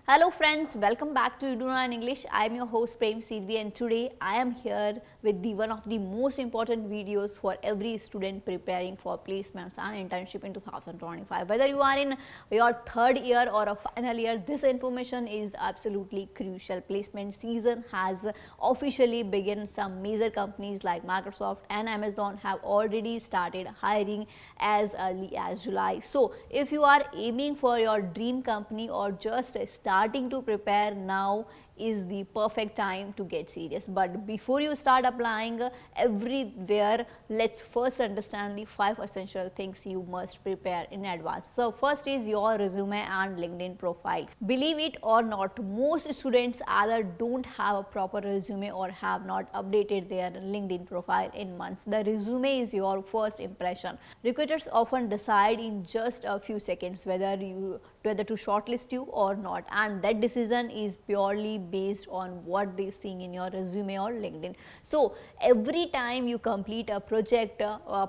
Hello friends, welcome back to You Do Learn English. I am your host Prem Sidvi and today I am here with one of the most important videos for every student preparing for placements and internship in 2025. Whether you are in your third year or a final year, this information is absolutely crucial. Placement season has officially begun. Some major companies like Microsoft and Amazon have already started hiring as early as July. So if you are aiming for your dream company or just starting to prepare, now is the perfect time to get serious. But before you start applying everywhere, let's first understand the 5 essential things you must prepare in advance. So first is your resume and LinkedIn profile. Believe it or not, most students either don't have a proper resume or have not updated their LinkedIn profile in months. The resume is your first impression. Recruiters often decide in just a few seconds whether to shortlist you or not, and that decision is purely based on what they seeing in your resume or LinkedIn. So every time you complete a project,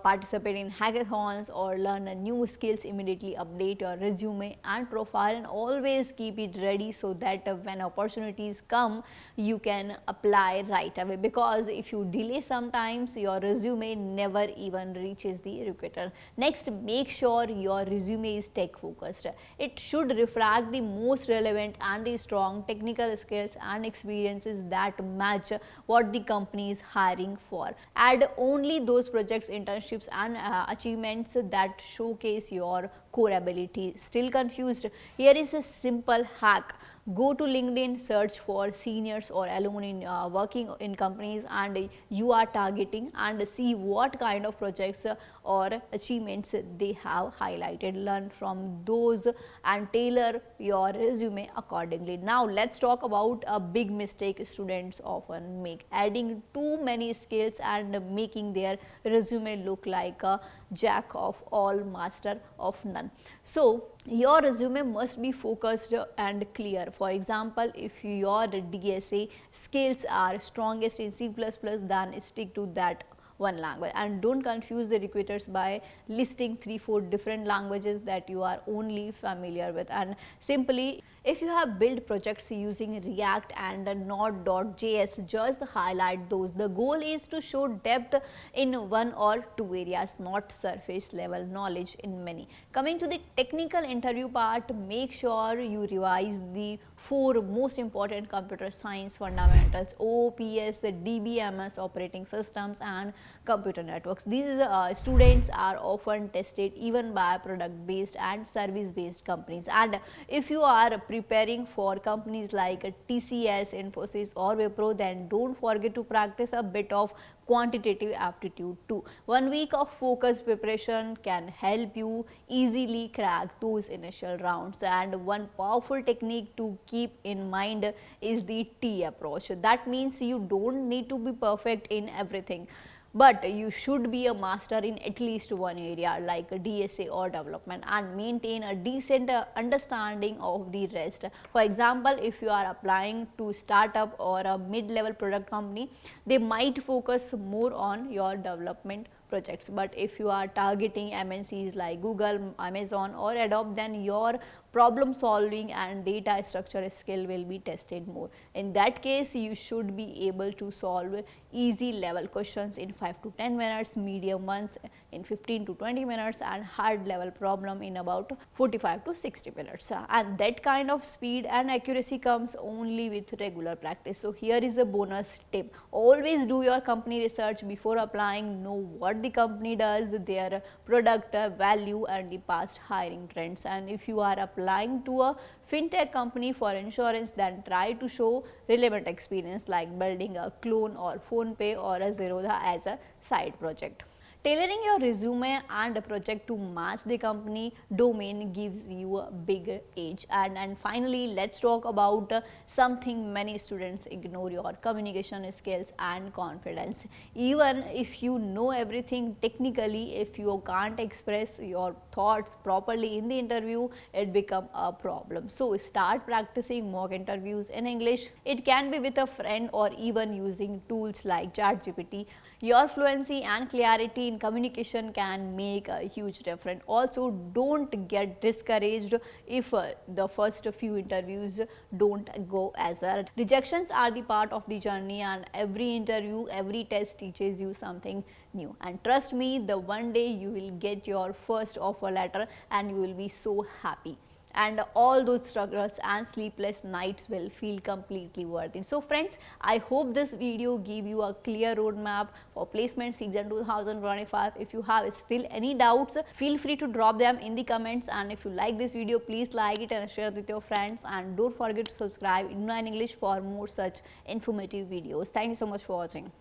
participate in hackathons or learn a new skills, immediately update your resume and profile and always keep it ready so that when opportunities come you can apply right away, because if you delay sometimes your resume never even reaches the recruiter. Next, make sure your resume is tech focused. It should reflect the most relevant and the strong technical skills and experiences that match what the company is hiring for. Add only those projects, internships and achievements that showcase your core ability. Still confused? Here is a simple hack. Go to LinkedIn, search for seniors or alumni working in companies and you are targeting, and see what kind of projects or achievements they have highlighted. Learn from those and tailor your resume accordingly. Now let's talk about a big mistake students often make: adding too many skills and making their resume look like a jack of all, master of none. So your resume must be focused and clear. For example, if your DSA skills are strongest in C++, then stick to that one language and don't confuse the recruiters by listing 3-4 different languages that you are only familiar with. And simply, if you have built projects using React and Node.js, just highlight those. The goal is to show depth in one or two areas, not surface level knowledge in many. Coming to the technical interview part, make sure you revise the 4 most important computer science fundamentals: OOPS, DBMS, operating systems and computer networks. These students are often tested even by product based and service based companies, and if you are preparing for companies like TCS, Infosys or Wipro, then don't forget to practice a bit of quantitative aptitude too. 1 week of focused preparation can help you easily crack those initial rounds. And one powerful technique to keep in mind is the T approach. That means you don't need to be perfect in everything, but you should be a master in at least one area like DSA or development and maintain a decent understanding of the rest. For example, if you are applying to startup or a mid-level product company, they might focus more on your development projects, but if you are targeting MNCs like Google, Amazon or Adobe, then your problem solving and data structure skill will be tested more. In that case, you should be able to solve easy level questions in 5 to 10 minutes, medium ones in 15 to 20 minutes and hard level problem in about 45 to 60 minutes. And that kind of speed and accuracy comes only with regular practice. So here is a bonus tip: always do your company research before applying. Know what the company does, their product value and the past hiring trends. And if you are applying to a fintech company for insurance, then try to show relevant experience like building a clone or PhonePe or a Zerodha as a side project. Tailoring your resume and a project to match the company domain gives you a big edge. And finally, let's talk about something many students ignore: your communication skills and confidence. Even if you know everything technically, if you can't express your thoughts properly in the interview, it becomes a problem. So start practicing mock interviews in English. It can be with a friend or even using tools like ChatGPT. Your fluency and clarity in communication can make a huge difference. Also, don't get discouraged if the first few interviews don't go as well. Rejections are the part of the journey, and every interview, every test teaches you something new. And trust me, the one day you will get your first offer letter and you will be so happy, and all those struggles and sleepless nights will feel completely worth it. So friends, I hope this video gave you a clear roadmap for placement season 2025. If you have still any doubts, feel free to drop them in the comments, and if you like this video, please like it and share it with your friends, and don't forget to subscribe in English for more such informative videos. Thank you so much for watching.